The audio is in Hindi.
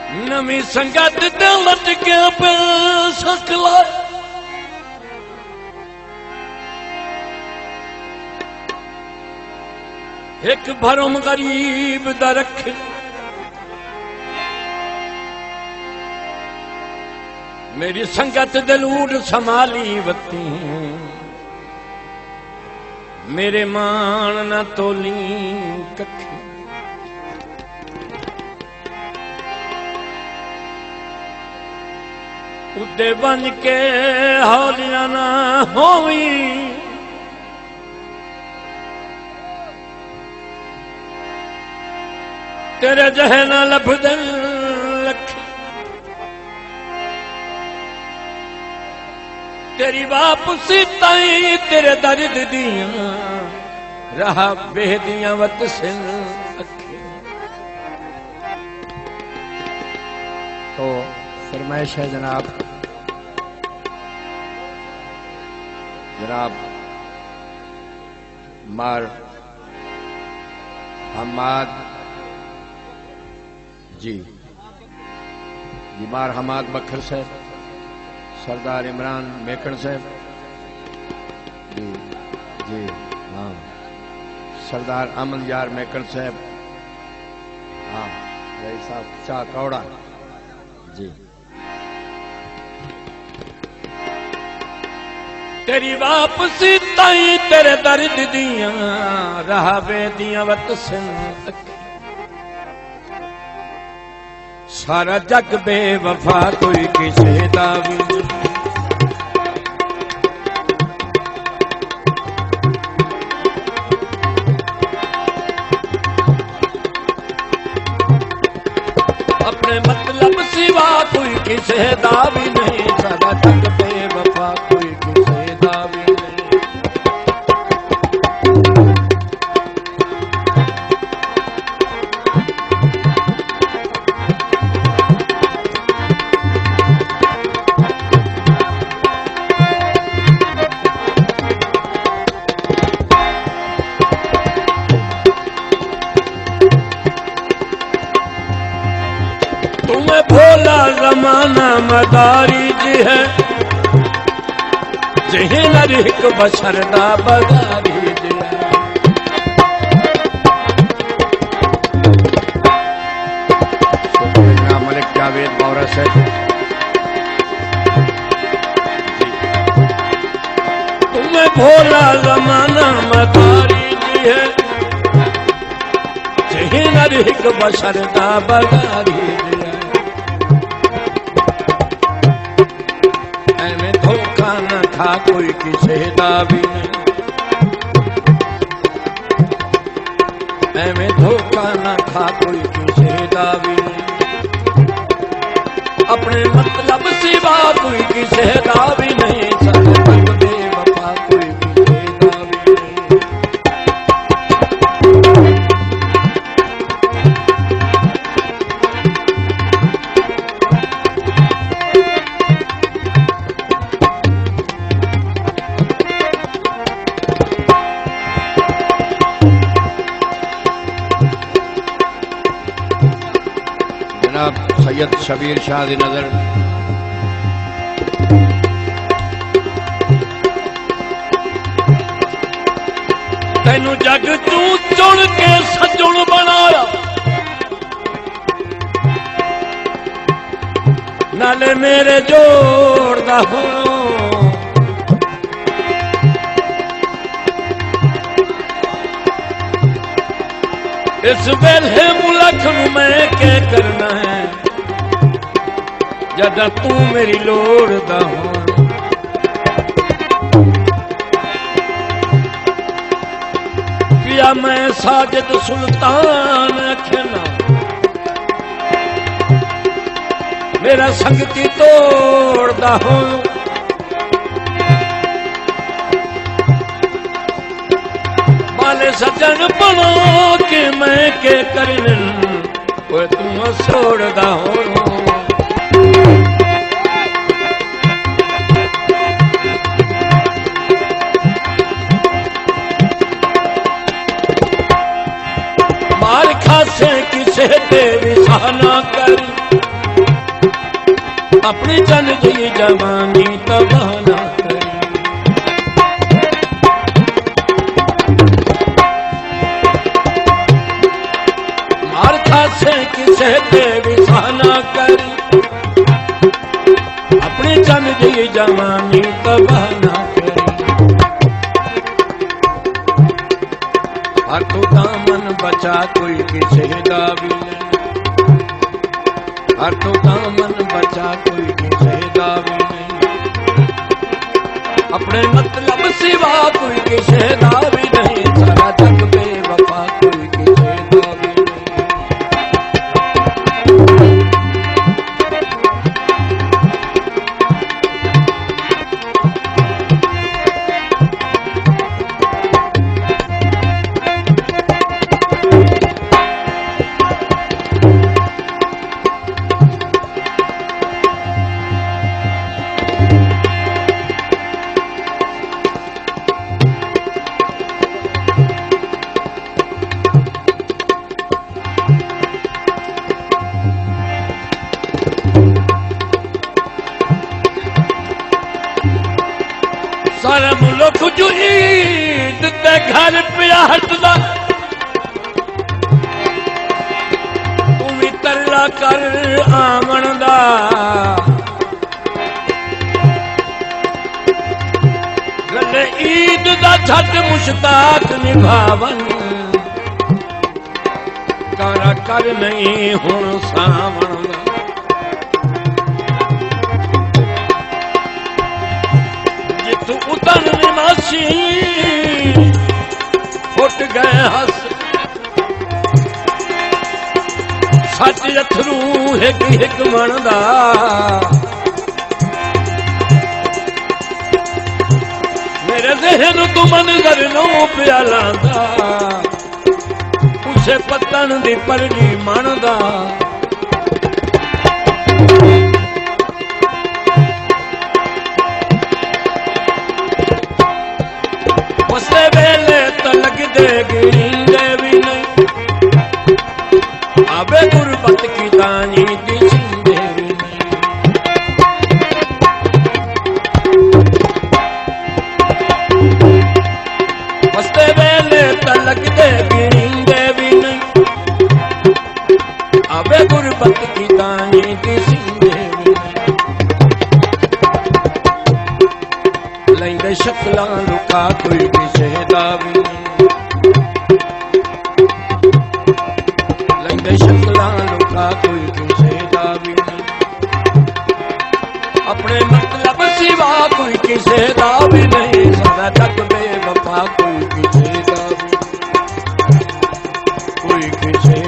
नवी संगत ते लटके पे सकला एक भरम गरीब दा रख मेरी संगत दलूट संभाली वती मेरे मान न तोली कख उदे बन के हौलियां ना होवी तेरे जहे ना लभदन लख तेरी वापसी ताई तेरे दर्द दियां रहा बेहदियां वत सिन अखे। तो फरमाइश है जनाब मार हमाद जी मार हमाद बखर साहब, सरदार इमरान मेकड़ साहब जी जी हाँ, सरदार अमन यार मेकड़ साहब हाँ, रही साहब शाह कौड़ा जी। तेरी वापसी ताई तेरे दर्द दियां रहा बेदियां वत सिन सारा जग बेवफा कोई किसे दा भी अपने मतलब सिवा कोई किसे दा भी नहीं सारा जग बेवफा कोई किसे दा भी नहीं। तुम्हें भोला जमाना मदारी जी है जही नरिक बशरदा बदारी जी है। मलिक जावेद मौरा से तुम्हें भोला जमाना मदारी जी है जही नरिक बशरदा बदारी जी है। एवें धोखा न खा कोई किसे दा भी नहीं, एवें धोखा न खा कोई किसे दा भी नहीं। अपने मतलब सिवा कोई किसे दा भी नहीं सारे जग बेवफा कोई किसे दा भी नहीं। सैयद शबीर शाह दी नजर तेनू जग तू चुन के सजुन बनाया नाले मेरे जोड़दा हो इस वेले मुलख नूं मैं क्या करना है जदा तू मेरी लोड़दा हो। पिया मैं साजिद सुल्तान अखना मेरा संगती तोड़दा हो। माले सजन बना के मैं के करन तू छोड़दा हो। मार खासे किसे दे विसाना कर अपनी चल जी जवानी तबाह ना करी। मार खासे किसे ते विसाना करी, अपनी चल जी जवानी तबाह ना करी। हर तू दामन बचा कोई किसे दा भी नहीं, हर तो दामन बचा कोई किसे दा भी नहीं। अपने मतलब सिवा कोई किसे दा भी नहीं, सारा जग बेवफा कोई किसे दा भी नहीं। सारा मुल्क जो ईद ते घर पिया हटदा, तू भी तरला कर आमन दा। गले ईद दा छट मुश्ताक निभावन, कारा कर नहीं हुण सावण दा। उतन निमासी फुट गए हस, सच अथरू हिक हिक मनदा। मेरे जहन तू मंजर नो पिया लांदा, उसे पतन दी परली मनदा। उससे वेले तो लगदे गिरिंदे भी नहीं, आवे गुरबत की दानी दिसिंदे भी नहीं। उससे वेले तो लगदे गिरिंदे भी नहीं, आवे गुरबत की दानी दिसिंदे भी नहीं। लैंदे शक्लां लुका कोई किसे दा भी नहीं, लैंदे शक्लां लुका कोई किसे दा भी नहीं। अपने मतलब सिवा कोई किसे दा भी नहीं, सारा जग बेवफा कोई किसे दा भी, कोई किसे